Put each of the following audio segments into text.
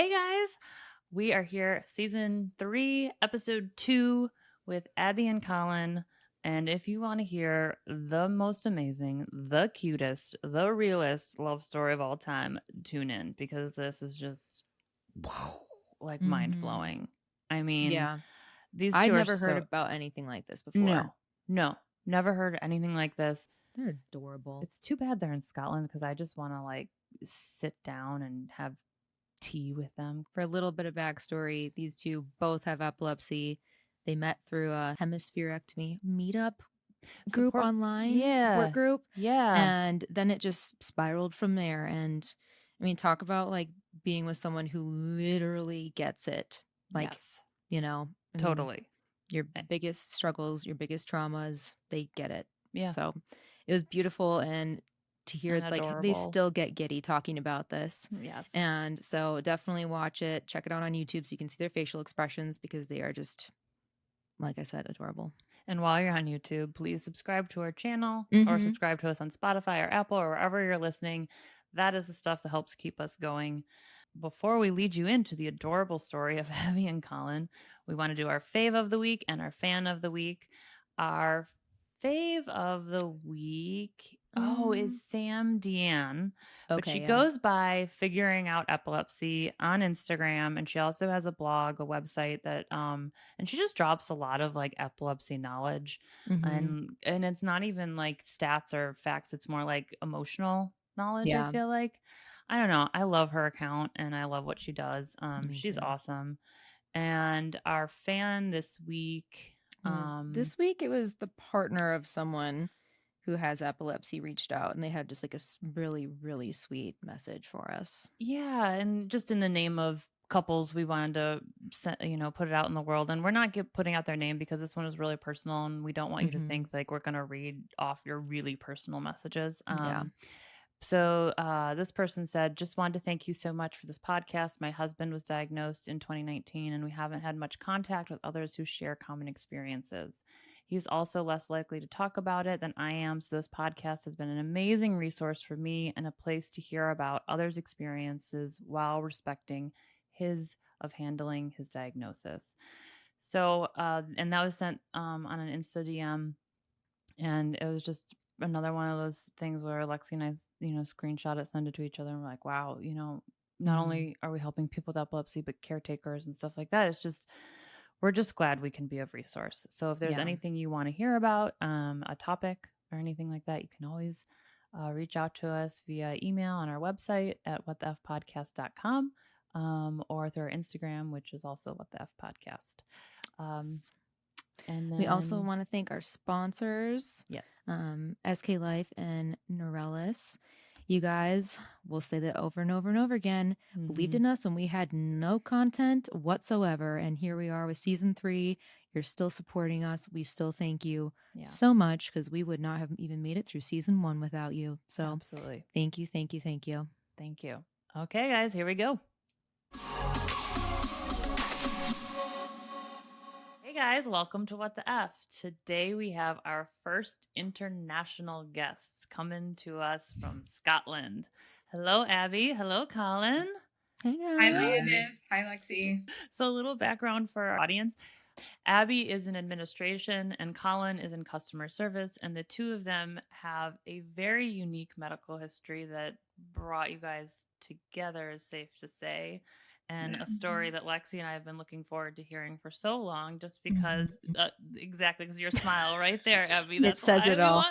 Hey guys, we are here, season 3, episode 2 with Abby and Colin. And if you want to hear the most amazing, the cutest, the realest love story of all time, tune in because this is just like mind blowing. I mean, Yeah. these I'd two are never heard so. about anything like this before. No, never heard anything like this. They're adorable. It's too bad they're in Scotland because I just want to like sit down and have tea with them. For a little bit of backstory, these two both have epilepsy. They met through a hemispherectomy meetup group Support, online, support yeah, group. yeah, And then it just spiraled from there. And I mean, talk about like being with someone who literally gets it. Like, yes, I mean, totally, your biggest struggles, your biggest traumas, they get it. yeah, So it was beautiful. And to hear and like they adorable. still get giddy talking about this. Yes, And so definitely watch it. Check it out on YouTube so you can see their facial expressions because they are just, like I said, adorable. and while you're on YouTube, please subscribe to our channel or Mhm. subscribe to us on Spotify or Apple or wherever you're listening. That is the stuff that helps keep us going. Before we lead you into the adorable story of Abby and Colin, we want to do our fave of the week and our fan of the week. Our fave of the week, is Sam Diann. But she Okay, yeah. goes by Figuring Out Epilepsy on Instagram, and she also has a blog, a website that and she just drops a lot of like epilepsy knowledge. Mhm. And it's not even like stats or facts, it's more like emotional knowledge, I Yeah, feel like. I don't know. I love her account and I love what she does. me She's too. awesome. And our fan this week, This week it was the partner of someone who has epilepsy reached out and they had just like a really, really sweet message for us. yeah, and just in the name of couples, we wanted to put it out in the world. And we're not putting out their name because this one is really personal and we don't want you to Mhm. think like we're going to read off your really personal messages. Yeah. So this person said, just wanted to thank you so much for this podcast. My husband was diagnosed in 2019 and we haven't had much contact with others who share common experiences. He's also less likely to talk about it than I am. So this podcast has been an amazing resource for me and a place to hear about others' experiences while respecting his of handling his diagnosis. So, and that was sent on an Insta DM. And it was just another one of those things where Lexi and I, screenshot it, send it to each other, and we're like, wow, not Mhm. only are we helping people with epilepsy, but caretakers and stuff like that. It's just, we're just glad we can be of resource. So if there's Yeah. anything you want to hear about, a topic or anything like that, you can always reach out to us via email on our website at whatthefpodcast.com or through our Instagram, which is also What the F Podcast. And then We also want to thank our sponsors, yes. SK Life and Neurelis. You guys, we'll say that over and over and over again, believed in us when we had no content whatsoever. And here we are with season 3. You're still supporting us. We still thank you so much because we would not have even made it through season 1 without you. So Absolutely. thank you, thank you, thank you. Thank you. Okay, guys, here we go. Hey guys, welcome to What the F. Today we have our first international guests coming to us from Scotland. Hello, Abby. Hello, Colin. Hey guys. Hi, Leonis. Hi, Lexi. So a little background for our audience. Abby is in administration and Colin is in customer service, and the two of them have a very unique medical history that brought you guys together, is safe to say, and a story that Lexi and I have been looking forward to hearing for so long, just because exactly because your smile right there, Abby, That says it all.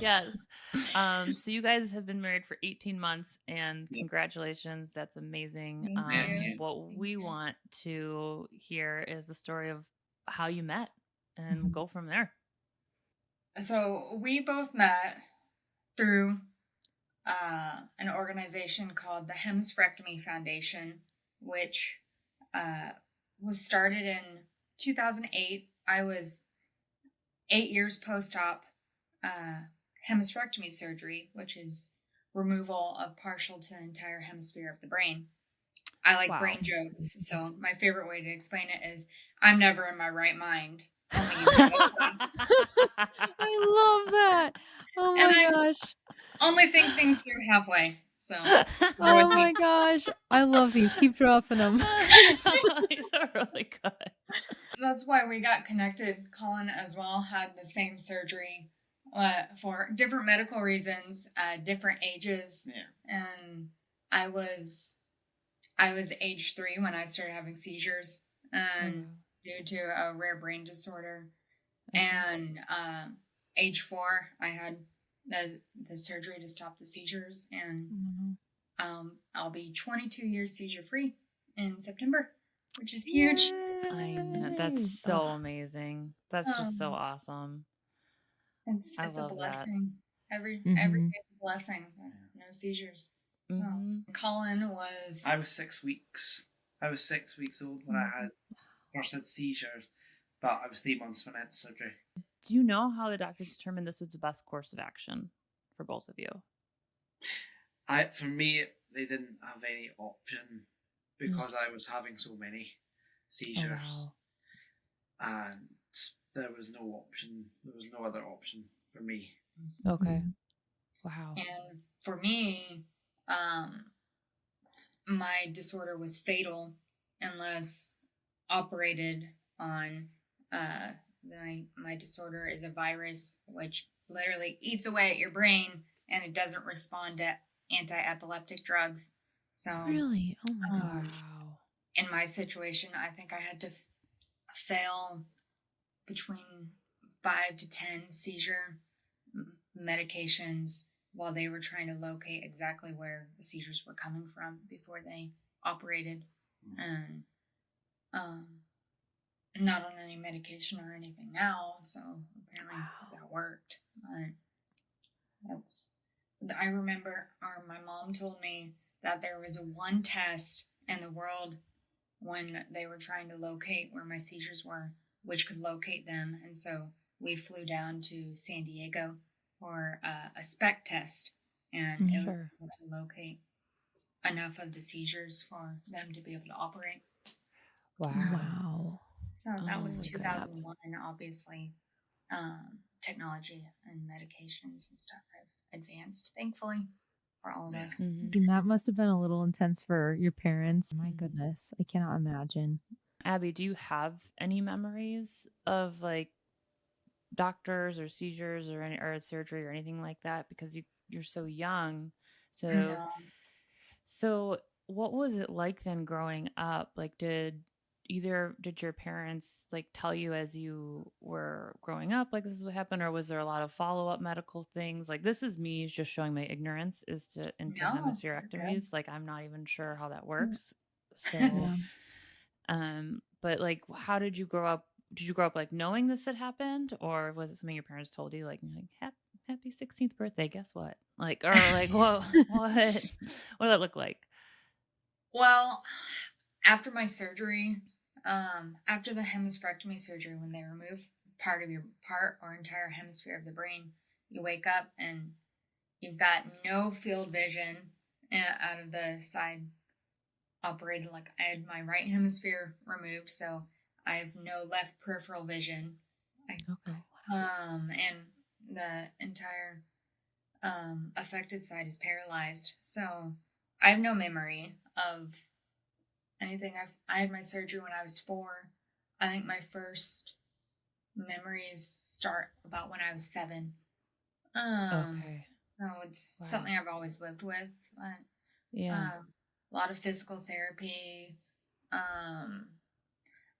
Yes. So you guys have been married for 18 months and congratulations. That's amazing. What we want to hear is the story of how you met and go from there. So we both met through an organization called the Hemispherectomy Foundation, which was started in 2008. I was 8 years post-op hemispherectomy surgery, which is removal of partial to entire hemisphere of the brain. I like brain jokes, so my favorite way to explain it is I'm never in my right mind. I love that. Oh my gosh. Only think things through halfway. So Oh my gosh. I love these. Keep dropping them. These are really good. that's why we got connected. Colin as well had the same surgery for different medical reasons, different ages. Yeah. And I was age 3 when I started having seizures, and due to a rare brain disorder. And age 4, I had the surgery to stop the seizures, and I'll be 22 years seizure free in September, which is huge. I know, that's so amazing. That's just so awesome. It's I a love that. blessing. Every day is a blessing. No seizures. Colin was. I was 6 weeks. I was 6 weeks old when I had first had seizures, but I was 3 months when I had surgery. Do you know how the doctor determined this was the best course of action for both of you? For me, they didn't have any option because I was having so many seizures, and there was no option. There was no other option for me. Okay. Wow. And for me, my disorder was fatal unless operated on. My disorder is a virus which literally eats away at your brain, and it doesn't respond to anti-epileptic drugs. So Really? Oh my gosh. In my situation, I think I had to fail between 5 to 10 seizure medications while they were trying to locate exactly where the seizures were coming from before they operated. And not on any medication or anything now, so apparently that worked. But I remember, or my mom told me that there was one test in the world when they were trying to locate where my seizures were, which could locate them, and so we flew down to San Diego for a SPECT test, and it was able to locate enough of the seizures for them to be able to operate. Wow. So that was 2001, and obviously technology and medications and stuff have advanced, thankfully, for all of us. That must have been a little intense for your parents. My goodness, I cannot imagine. Abby, do you have any memories of like doctors or seizures or any or surgery or anything like that? Because you're so young. So what was it like then growing up? Like did your parents like tell you as you were growing up like this is what happened, or was there a lot of follow-up medical things? Like this is me just showing my ignorance into hemispherectomies. Like I'm not even sure how that works. So but like how did you grow up? Did you grow up like knowing this had happened, or was it something your parents told you like happy 16th birthday, guess what? Like, or like what did that look like? Well, after my surgery, after the hemispherectomy surgery, when they remove part or entire hemisphere of the brain, you wake up and you've got no field vision out of the side operated. Like I had my right hemisphere removed, so I have no left peripheral vision. And the entire affected side is paralyzed. So I have no memory of anything. I had my surgery when I was 4. I think my first memories start about when I was 7. So it's something I've always lived with. A lot of physical therapy,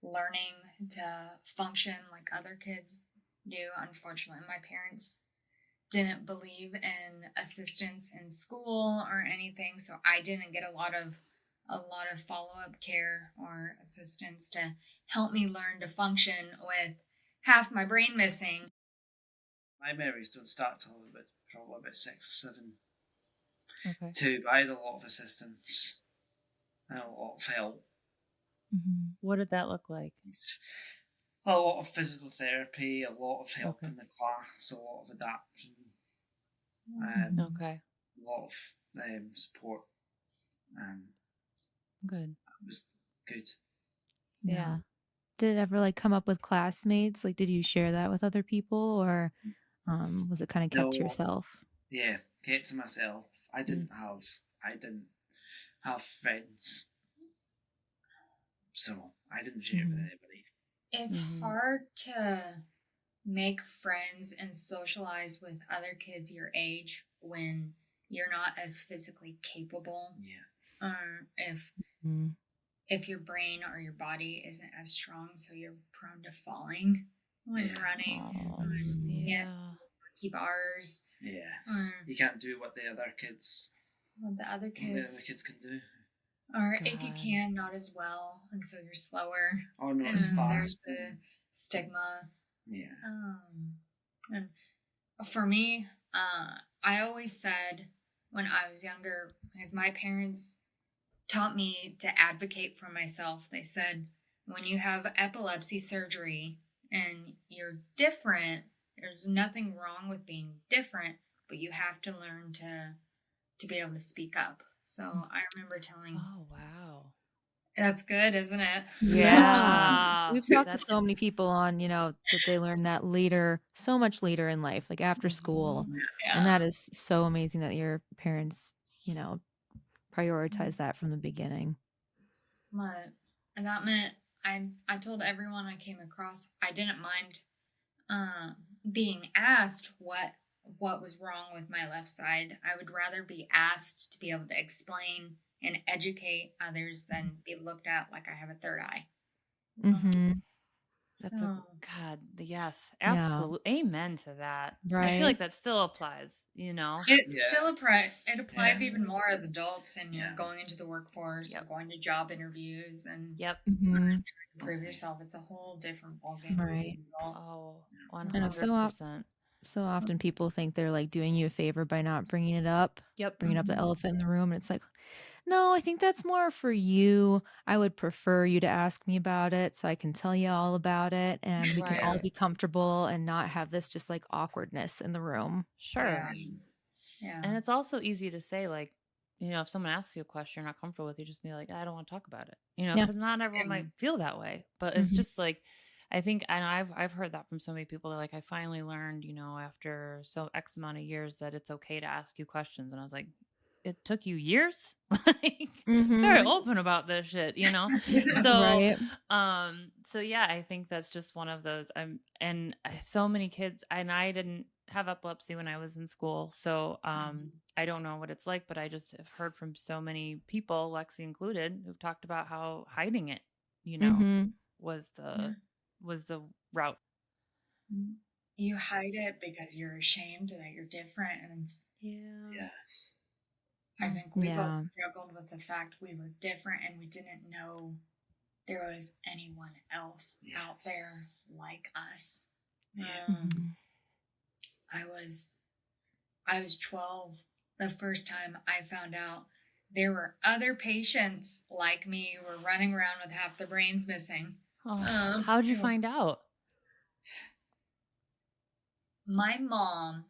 learning to function like other kids do. Unfortunately, my parents didn't believe in assistance in school or anything, so I didn't get a lot of follow-up care or assistance to help me learn to function with half my brain missing. My memories don't start till probably about 6 or 7. Too, but I had a lot of assistance and a lot of help. What did that look like? A lot of physical therapy, a lot of help in the class, a lot of adaptation, a lot of support. Good. It was good. Yeah. Did it ever like come up with classmates? Like, did you share that with other people, or was it kind of kept to yourself? Yeah, kept to myself. I didn't have I didn't have friends, so I didn't share it with anybody. It's hard to make friends and socialize with other kids your age when you're not as physically capable. Yeah. If your brain or your body isn't as strong, so you're prone to falling when running. Yeah. Monkey bars. Yes. You can't do what the other kids can do. Or if you can, not as well, and so you're slower. Or not as fast. There's the stigma. Yeah. And for me, I always said when I was younger, because my parents taught me to advocate for myself. They said, when you have epilepsy surgery and you're different, there's nothing wrong with being different, but you have to learn to be able to speak up. So I remember telling. Oh, wow. That's good, isn't it? Yeah. We've talked to so many people on, that they learn that later, so much later in life, like after school. Yeah. And that is so amazing that your parents, prioritize that from the beginning. And that meant I told everyone I came across I didn't mind being asked what was wrong with my left side. I would rather be asked to be able to explain and educate others than be looked at like I have a third eye. That's God, yes, absolutely. Yeah. Amen to that. Right. I feel like that still applies, It still applies even more as adults and you're going into the workforce or going to job interviews and trying to prove yourself. It's a whole different ballgame. Right. Oh, 100%. So often people think they're like doing you a favor by not bringing it up. Bringing up the elephant in the room. And it's like, no, I think that's more for you. I would prefer you to ask me about it so I can tell you all about it and we can all be comfortable and not have this just like awkwardness in the room. Sure. Yeah. And it's also easy to say, like, if someone asks you a question you're not comfortable with, you just be like, I don't want to talk about it. Because not everyone might feel that way. But it's just like, I think, and I've heard that from so many people. They're like, I finally learned, after so X amount of years that it's okay to ask you questions. And I was like, it took you years? Very open about this shit, So, so yeah, I think that's just one of those. And so many kids, and I didn't have epilepsy when I was in school, so I don't know what it's like, but I just have heard from so many people, Lexi included, who've talked about how hiding it, was the route. You hide it because you're ashamed that you're different, and yes. I think we both struggled with the fact we were different and we didn't know there was anyone else out there like us. I was 12 the first time I found out there were other patients like me who were running around with half their brains missing. How'd you find out? My mom,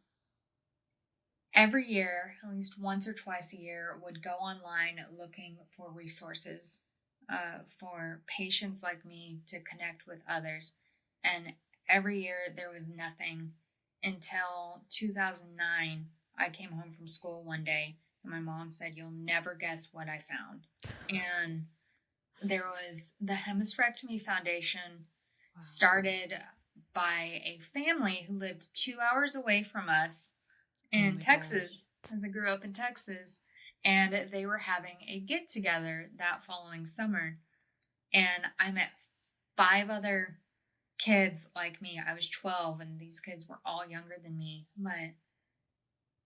every year, at least once or twice a year, would go online looking for resources for patients like me to connect with others. And every year there was nothing until 2009. I came home from school one day and my mom said, "You'll never guess what I found." And there was the Hemispherectomy Foundation, started by a family who lived 2 hours away from us in Texas, as I grew up in Texas, and they were having a get-together that following summer. And I met 5 other kids like me. I was 12, and these kids were all younger than me. But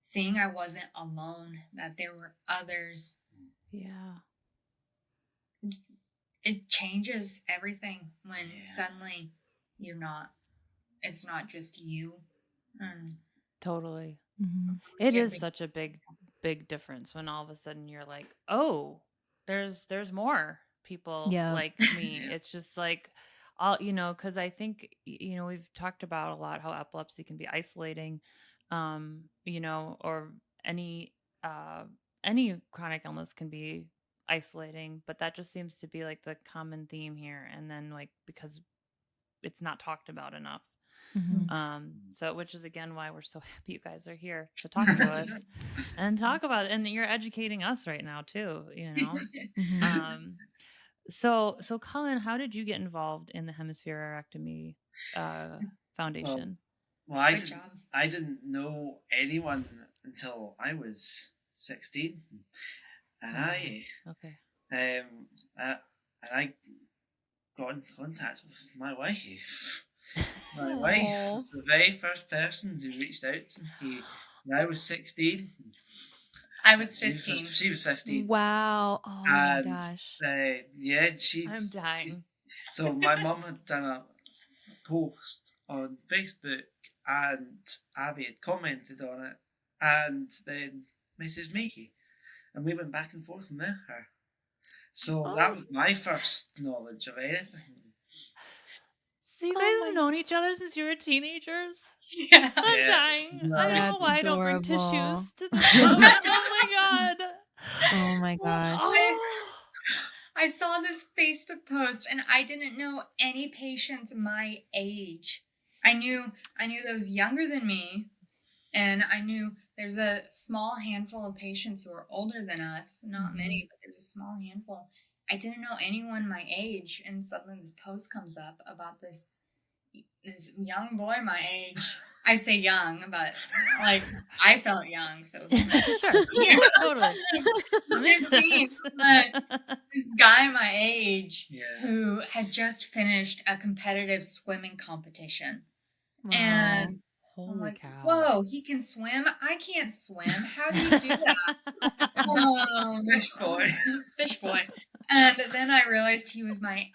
seeing I wasn't alone, that there were others. Yeah. It changes everything when suddenly it's not just you. Totally. It is such a big difference when all of a sudden you're like, oh, there's more people like me. It's just like, all, because I think, we've talked about a lot how epilepsy can be isolating, or any chronic illness can be isolating, but that just seems to be like the common theme here. And then like, because it's not talked about enough. So which is again why we're so happy you guys are here to talk to us and talk about it. And you're educating us right now too, you know. So Colin, how did you get involved in the Hemispherectomy Foundation? Well, I didn't know anyone until I was 16, and I got in contact with my wife. My wife was the very first person who reached out to me. And I was 16. I was 15. She was 15. Wow. Oh my gosh. I'm dying. So my mum had done a post on Facebook, and Abby had commented on it, and then messaged me, and we went back and forth from there. So that was my first knowledge of anything. So you guys have known each other since you were teenagers? Yeah. I'm dying. No, I don't know why adorable. I don't bring tissues to this moment. Oh my god. Oh my gosh. I saw this Facebook post and I didn't know any patients my age. I knew those younger than me, and I knew there's a small handful of patients who are older than us. Not many, but there's a small handful. I didn't know anyone my age, and suddenly this post comes up about this young boy my age. I say young, but like I felt young, so sure, yeah, totally. 15, but this guy my age who had just finished a competitive swimming competition, and I'm like, cow. whoa, he can swim. I can't swim. How do you do that? Fish boy. Fish boy. And then I realized he was my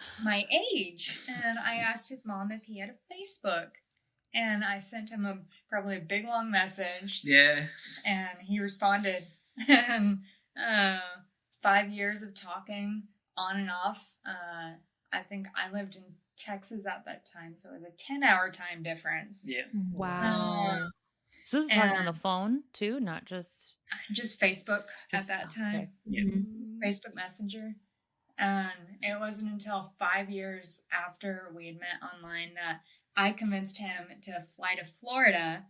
age, and I asked his mom if he had a Facebook, and I sent him probably a big long message. Yes. And he responded. And 5 years of talking on and off. I think I lived in Texas at that time, so it was a 10-hour time difference. Yeah. Wow. So this is talking on the phone too, not just Facebook at that time. Okay. Yeah. Facebook Messenger. And it wasn't until 5 years after we had met online that I convinced him to fly to Florida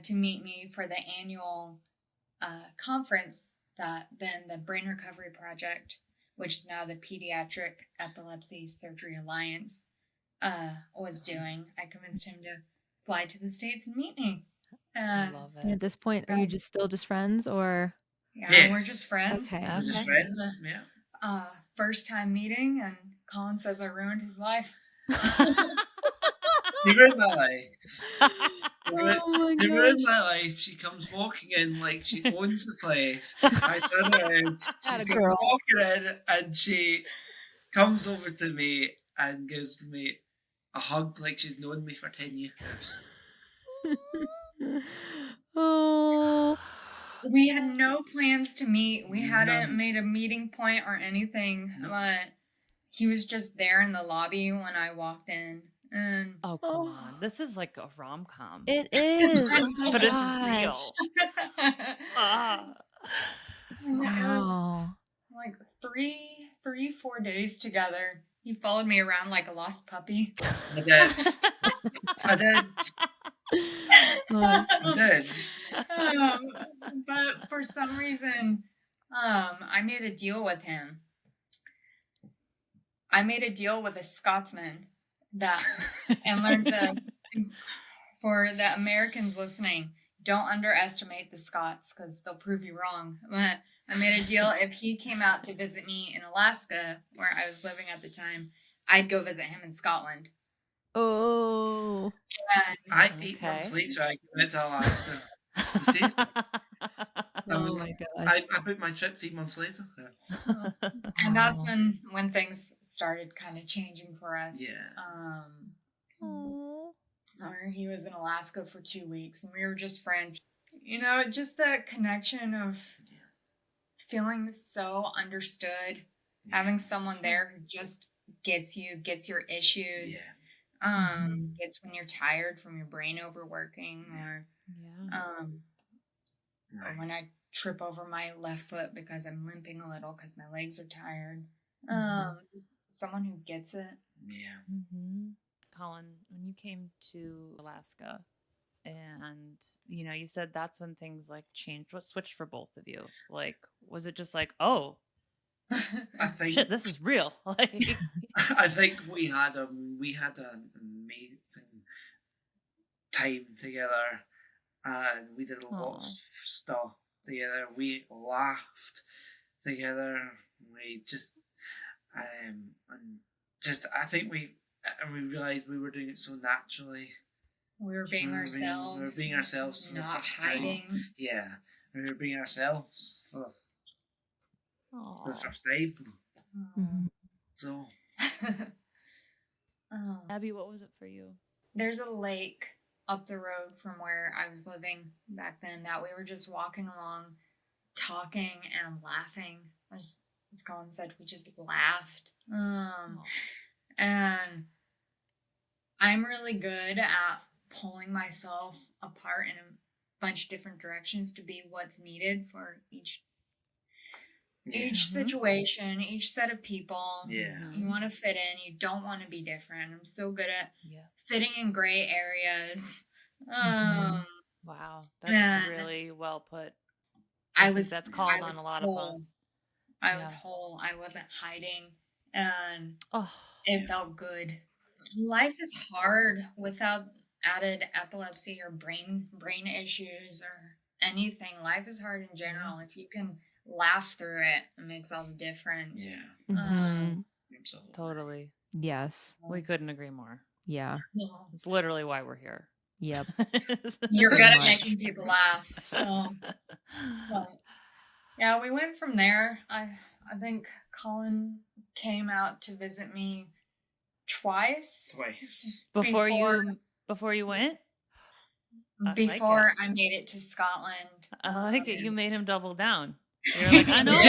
to meet me for the annual conference that then the Brain Recovery Project, which is now the Pediatric Epilepsy Surgery Alliance, was doing. I convinced him to fly to the States and meet me. I love it. And at this point, are you still just friends, or? Yeah, we're just friends. Okay. We're just friends. Yeah. First time meeting, and Colin says I ruined his life. You ruined my life. Oh my You ruined gosh. my life. She comes walking in like she owns the place. I turn around. She's Atta girl. walking in, and she comes over to me and gives me a hug like she's known me for 10 years. Oh. We had no plans to meet. We hadn't None. made a meeting point or anything, but he was just there in the lobby when I walked in. And oh come on, this is like a rom-com. It is. Oh my but gosh. it's real. Wow. Like 4 days together. He followed me around like a lost puppy. I did. I did. I did. But for some reason, I made a deal with him. I made a deal with a Scotsman and learned for the Americans listening, don't underestimate the Scots because they'll prove you wrong. But I made a deal if he came out to visit me in Alaska, where I was living at the time, I'd go visit him in Scotland. Oh. And 8 months later, I went to Alaska. You see? Oh my gosh. I booked my trip 3 months later. and that's when things started kind of changing for us. Yeah. He was in Alaska for 2 weeks, and we were just friends. You know, just that connection of feeling so understood, having someone there who just gets you, gets your issues, gets when you're tired from your brain overworking, or when I trip over my left foot because I'm limping a little because my legs are tired. Just someone who gets it. Yeah. Colin, when you came to Alaska and, you said that's when things like changed. What switched for both of you? Like, was it just like, oh, I think shit, this is real? Like, I think we had an amazing time together, and we did a lot of stuff together. We laughed together. We just and just I think we realized we were doing it so naturally. We were being ourselves. We were being ourselves for not the first hiding. time. Yeah, we were being ourselves for the first time. Mhm. So, Abby, what was it for you? There's a lake up the road from where I was living back then that we were just walking along, talking and laughing. As Colin said, we just laughed. And I'm really good at pulling myself apart in a bunch of different directions to be what's needed for each situation, each set of people. Yeah. You want to fit in. You don't want to be different. I'm so good at fitting in gray areas. Wow, that's really well put. That's called on a lot of us. I was whole. I wasn't hiding, and it felt good. Life is hard without added epilepsy or brain issues or anything. Life is hard in general. If you can laugh through it, it makes all the difference. Yeah. Absolutely. Totally. Yes. We couldn't agree more. Yeah. It's literally why we're here. Yep. You're good at making people laugh. So, but, yeah, we went from there. I think Colin came out to visit me twice. Before you went? Before I made it to Scotland. I like it. You made him double down. You're like, I know.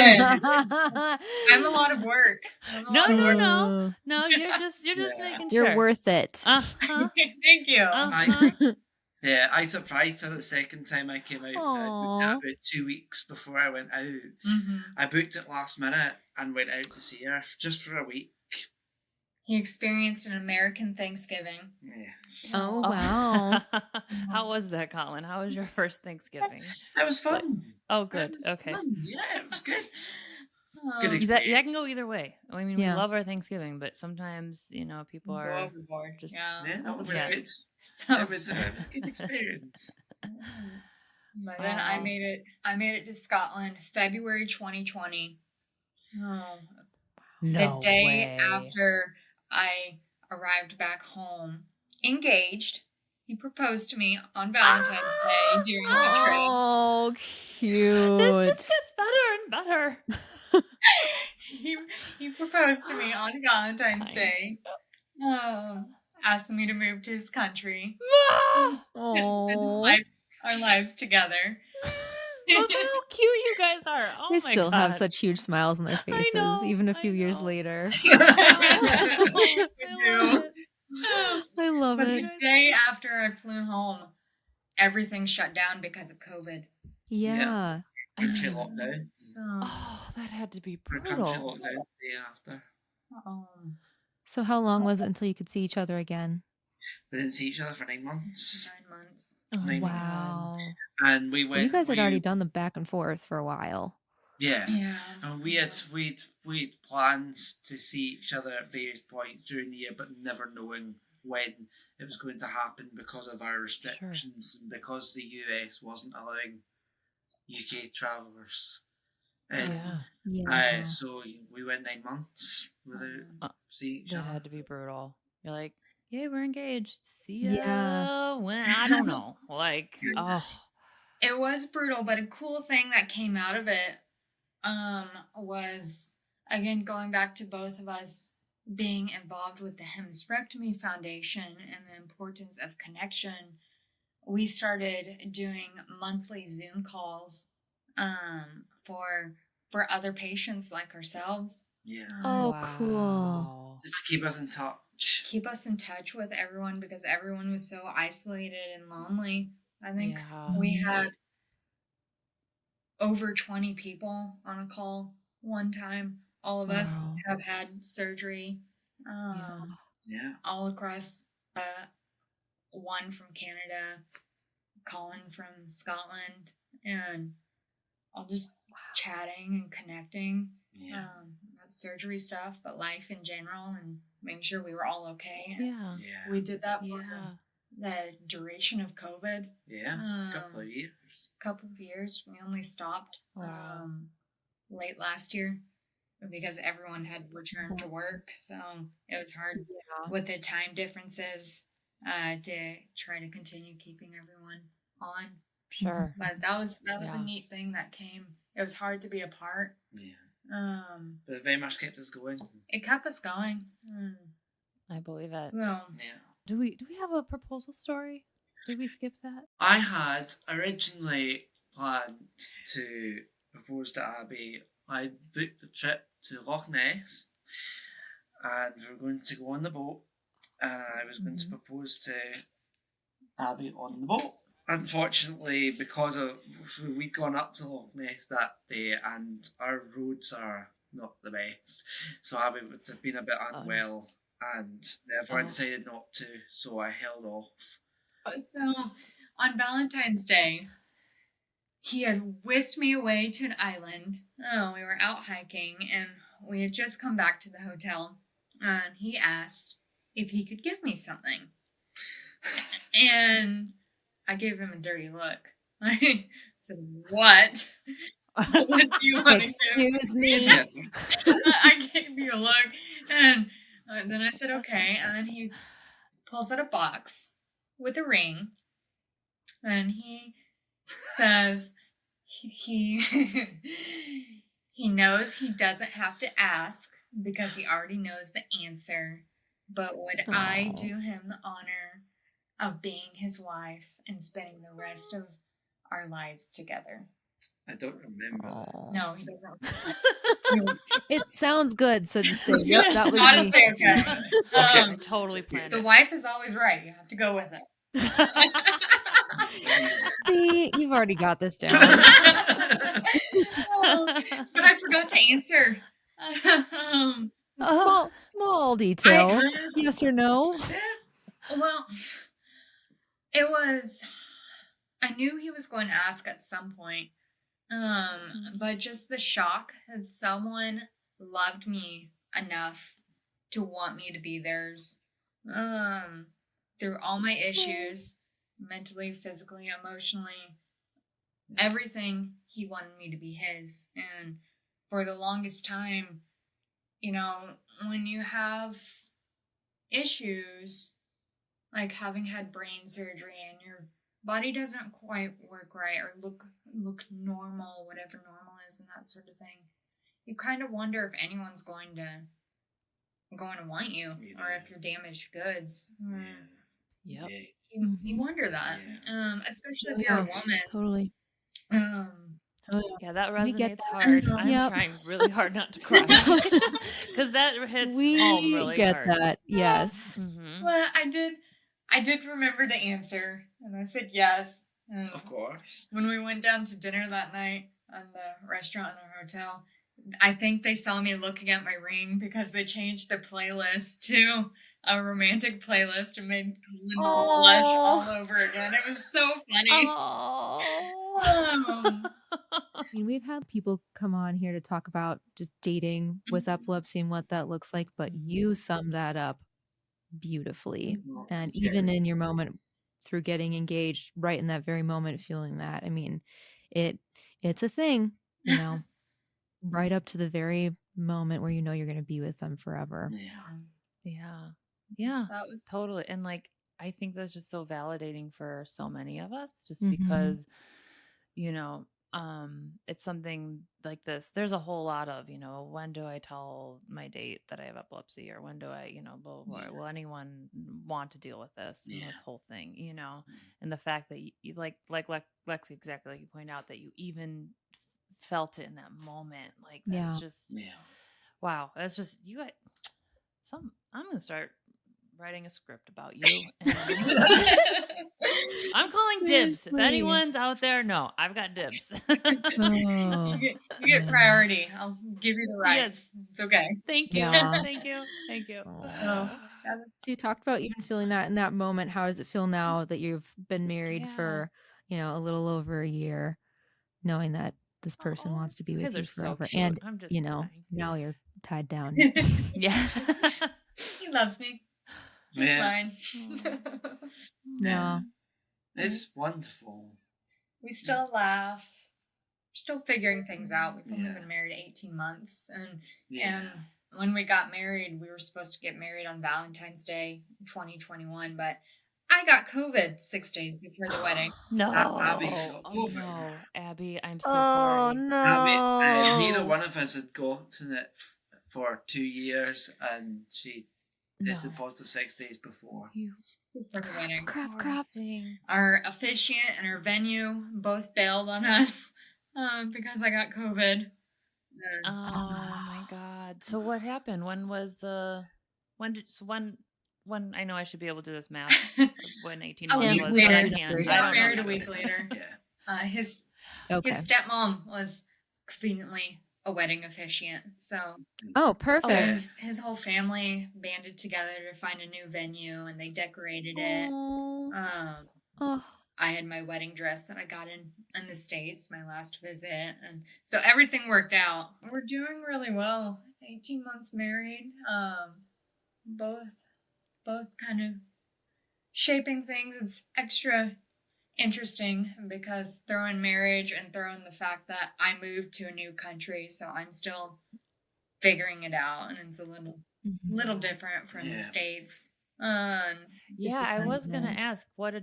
I'm a lot of work. No, you're just making sure. You're worth it. Thank you. Yeah, I surprised her the second time I came out. I booked it about 2 weeks before I went out. I booked it last minute and went out to see her just for a week. He experienced an American Thanksgiving. Yes. Oh, wow. How was that, Colin? How was your first Thanksgiving? That was fun. Oh, good. Okay. Fun. Yeah, it was good. Good experience. That can go either way. I mean, we love our Thanksgiving, but sometimes, people are overboard. Just it was good. It was a good experience. But then I made it to Scotland, February 2020. The day after I arrived back home, engaged. He proposed to me on Valentine's Day during the trip. Oh, cute. This just gets better and better. He proposed to me on Valentine's Day. Asked me to move to his country. Spend our lives together. Look at how cute you guys are. Oh they my still God. have such huge smiles on their faces, even a few years later. I love but it. the day after I flew home, everything shut down because of COVID. Yeah. Country lockdown. That had to be brutal. Country lockdown the day after. So how long was it until you could see each other again? We didn't see each other for 9 months. 9 months. Oh, 9 wow. months. And we went. Well, you guys had already done the back and forth for a while. Yeah. And we'd plans to see each other at various points during the year, but never knowing when it was going to happen because of our restrictions and because the US wasn't allowing UK travellers. So we went 9 months without seeing each other. That had to be brutal. You're like, yeah, we're engaged. See ya. Yeah. When? I don't know. Like, It was brutal, but a cool thing that came out of it was, again, going back to both of us being involved with the Hysterectomy Foundation and the importance of connection. We started doing monthly Zoom calls for other patients like ourselves. Yeah. Oh, cool. Just to keep us in touch. Keep us in touch with everyone because everyone was so isolated and lonely. I think we had over 20 people on a call one time. All of us have had surgery all across one from Canada, Colin from Scotland, and all just chatting and connecting. About surgery stuff, but life in general, and making sure we were all okay. Yeah. We did that for the duration of COVID. Yeah. Couple of years. We only stopped late last year because everyone had returned to work, so it was hard with the time differences to try to continue keeping everyone on. Sure. But that was a neat thing that came. It was hard to be apart. But it very much kept us going. It kept us going. I believe it. So, do we have a proposal story? Did we skip that? I had originally planned to propose to Abby. I booked a trip to Loch Ness, and we were going to go on the boat, and I was going to propose to Abby on the boat. Unfortunately, because we'd gone up to Loch Ness that day, and our roads are not the best, so Abby would have been a bit unwell, and therefore I decided not to, so I held off. So, on Valentine's Day, he had whisked me away to an island. We were out hiking, and we had just come back to the hotel, and he asked if he could give me something. And I gave him a dirty look. I said, what? What do you want to do? Excuse me. I gave you a look, and then I said, okay. And then he pulls out a box with a ring, and he says he knows he doesn't have to ask because he already knows the answer, but would I do him the honor of being his wife and spending the rest of our lives together? I don't remember. No, he doesn't remember. It sounds good, so just say, yep, that was Not me. say okay. I totally planned The it. wife is always right. You have to go with it. See, you've already got this down. But I forgot to answer. Small detail. Yes or no? Well, it was. I knew he was going to ask at some point, but just the shock that someone loved me enough to want me to be theirs. Through all my issues, mentally, physically, emotionally, everything, he wanted me to be his. And for the longest time, you know, when you have issues, like having had brain surgery and your body doesn't quite work right or look normal, whatever normal is and that sort of thing, you kind of wonder if anyone's going to want you or if you're damaged goods. Yep. You wonder that, especially if you're a woman. Totally. Yeah, that resonates get that. hard. I'm Yep. trying really hard not to cry because that hits home really We get hard. that. Yes. Well, I did remember to answer, and I said yes. And Of course. when we went down to dinner that night at the restaurant in our hotel, I think they saw me looking at my ring because they changed the playlist to a romantic playlist and made Linda blush all over again. It was so funny. I mean, we've had people come on here to talk about just dating with epilepsy and what that looks like, but you sum that up beautifully. And even in your moment through getting engaged, right in that very moment, feeling that, I mean, it's a thing, you know, right up to the very moment where you know you're going to be with them forever. Yeah. That was Totally. And like, I think that's just so validating for so many of us just Mhm. because, you know, it's something like this. There's a whole lot of, you know, when do I tell my date that I have epilepsy or when do I, you know, blah, blah, blah. Will anyone want to deal with this and this whole thing, you know, and the fact that you like Lex, exactly like you point out, that you even felt it in that moment. Like, that's just, wow. That's just, you got I'm going to start writing a script about you. And I'm calling dibs. If Seriously. anyone's out there, no, I've got dibs. Oh, you get priority. I'll give you the rights. It's okay. Thank you. Yeah. Thank you. Oh, So you talked about even feeling that in that moment. How does it feel now that you've been married Yeah. for, a little over a year, knowing that this person wants to be You with guys you are so forever? cute. And, I'm just dying. now you're tied down. Yeah. He loves me. He's Yeah. fine. Yeah. It's wonderful. We still laugh. We're still figuring things out. We've only Yeah. been married 18 months. And Yeah. when we got married, we were supposed to get married on Valentine's Day 2021, but I got COVID 6 days before the wedding. No. Abby got Oh COVID. no, Abby, I'm so Oh sorry. no. Neither one of us had gotten it for 2 years, and she tested positive 6 days before. Before the wedding. Crap. Our officiant and our venue both bailed on us because I got COVID. Oh my God. So what happened? When I know I should be able to do this math when 18 A months week was, later. but I We can't. We I got don't know married a that. week later. Yeah. His Okay. stepmom was conveniently a wedding officiant. So Oh, perfect. his whole family banded together to find a new venue, and they decorated it. Oh. I had my wedding dress that I got in the States, my last visit, and so everything worked out. We're doing really well. 18 months married. Both kind of shaping things. It's extra interesting because throwing marriage and throwing the fact that I moved to a new country, so I'm still figuring it out, and it's a little different from the States. Yeah, I was gonna ask, what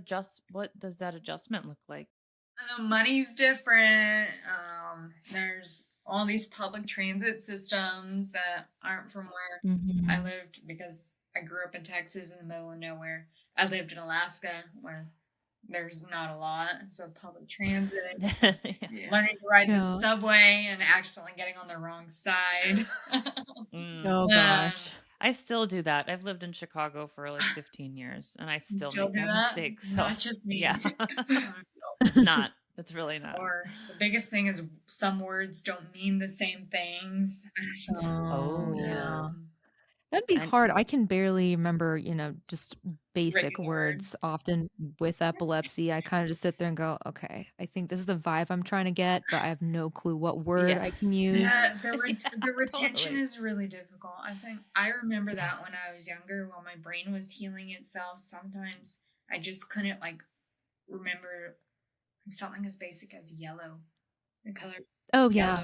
does that adjustment look like? Money's different. There's all these public transit systems that aren't from where I lived, because I grew up in Texas in the middle of nowhere. I lived in Alaska where there's not a lot, so public transit, learning to ride the subway and accidentally getting on the wrong side. Oh gosh. I still do that. I've lived in Chicago for like 15 years, and I still make do that mistake. So Not just me. yeah, it's not. It's really not. Or the biggest thing is some words don't mean the same things. Oh yeah. That'd be hard. I can barely remember, just basic Written words. Often with epilepsy, I kind of just sit there and go, okay, I think this is the vibe I'm trying to get, but I have no clue what word I can use. Yeah, the retention is really difficult. I remember that when I was younger, while my brain was healing itself, sometimes I just couldn't remember something as basic as yellow. The color. Oh yeah.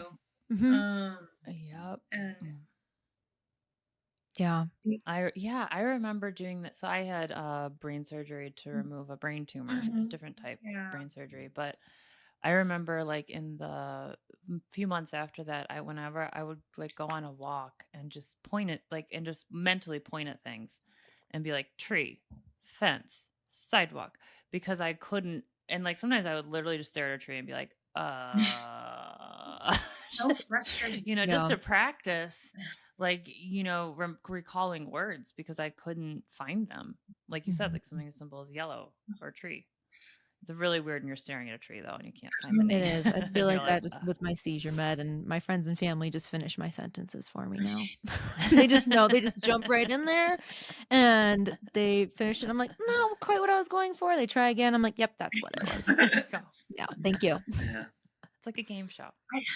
Yellow. Yep. And yeah. I remember doing that. So I had brain surgery to remove a brain tumor, different type brain surgery. But I remember like in the few months after that, whenever I would like go on a walk and just point it and just mentally point at things and be like tree, fence, sidewalk, because I couldn't. And like sometimes I would literally just stare at a tree and be like, so frustrating. Just to practice, recalling words, because I couldn't find them. Like you said, like something as simple as yellow or a tree. It's really weird when you're staring at a tree though and you can't find the name. It is. I feel like that just with my seizure med, and my friends and family just finish my sentences for me now. They just know. They just jump right in there and they finish it. I'm like, no, quite what I was going for. They try again. I'm like, yep, that's what it was. Yeah, thank you. Yeah. It's like a game show.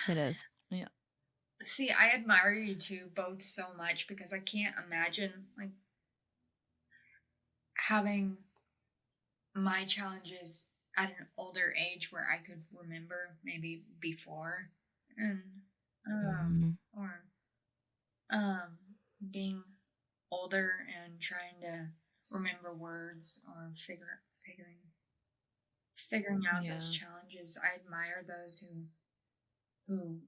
It is. Yeah. See, I admire you two both so much, because I can't imagine having my challenges at an older age where I could remember maybe before, and or being older and trying to remember words or figuring out those challenges. I admire those who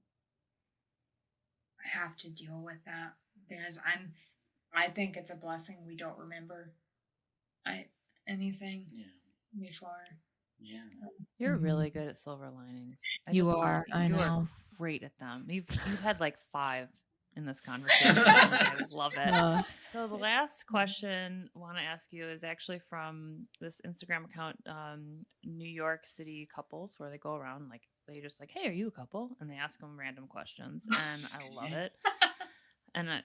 have to deal with that, because I think it's a blessing we don't remember anything before. Yeah. You're really good at silver linings. You are. I know. Are great at them. You've had like 5 in this conversation. I love it. So the last question I want to ask you is actually from this Instagram account, New York City couples, where they go around they just like, hey, are you a couple? And they ask them random questions, and I love it. And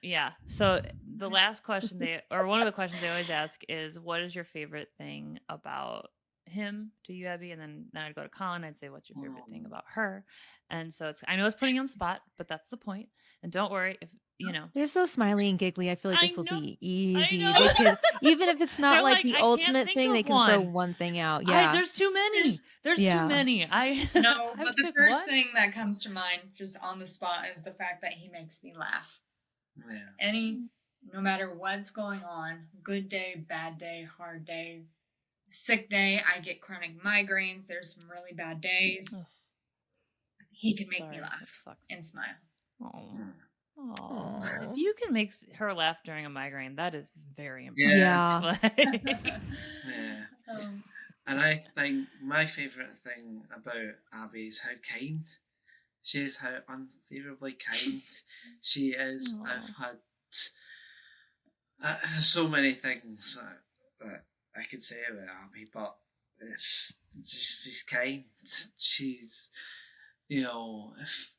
so the last question one of the questions they always ask is, what is your favorite thing about him, to you, Abby? And then I'd go to Colin. I'd say, what's your favorite thing about her? And so I know it's putting you on the spot, but that's the point. And don't worry if They're so smiley and giggly. I feel like this will be easy. I know. They could, even if it's not They're like like, the "I can't ultimate think thing, of they can throw one." one thing out. Yeah. There's too many. There's Yeah. too many. No, I but the pick first one. thing that comes to mind just on the spot is the fact that he makes me laugh. Yeah. No matter what's going on, good day, bad day, hard day, sick day, I get chronic migraines, there's some really bad days. Ugh. He can make Sorry, me that laugh sucks. and smile. Oh. If you can make her laugh during a migraine, that is very Yeah. impressive. Yeah. And I think my favourite thing about Abby is how kind she is, how unfavorably kind she is. Aw. I've had so many things that I could say about Abby, but it's just, she's kind. She's, if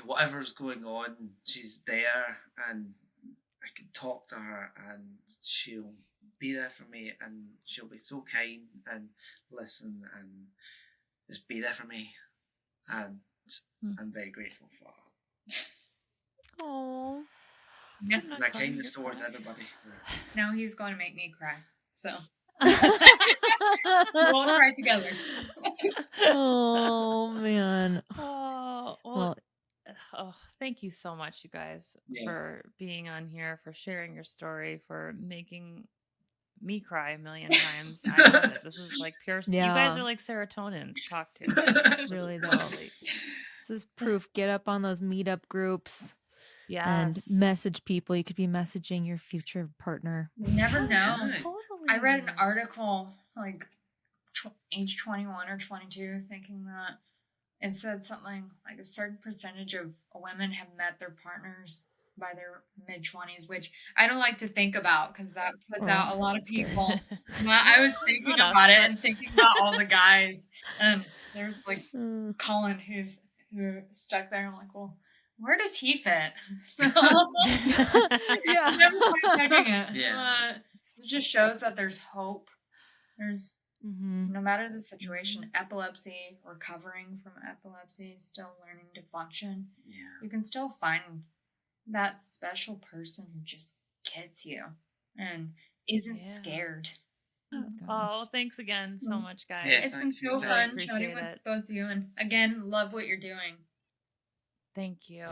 whatever's going on, she's there, and I can talk to her, and she'll be there for me, and she'll be so kind and listen and just be there for me, and I'm very grateful for her. Oh. Yeah. And that kindness towards everybody. Now he's going to make me cry, so we'll cry together. Oh man. Well, thank you so much, you guys, for being on here, for sharing your story, for making me cry a million times. I love it. This is like pure. You guys are like serotonin to talk to. It's really though. This is proof. Get up on those meetup groups. And message people. You could be messaging your future partner. You never know. Totally. I read an article like age 21 or 22, thinking that it said something like a certain percentage of women have met their partners by their mid-20s, which I don't like to think about because that puts out a lot of people. I was thinking about it and thinking about all the guys, and there's like Colin who stuck there. I'm like, well, where does he fit? So never quite checking it. It just shows that there's hope. There's no matter the situation, epilepsy, recovering from epilepsy, still learning to function. You can still find that special person who just gets you and isn't scared. Oh, thanks again so much, guys. It's been so fun chatting with both of you, and again, love what you're doing. Thank you.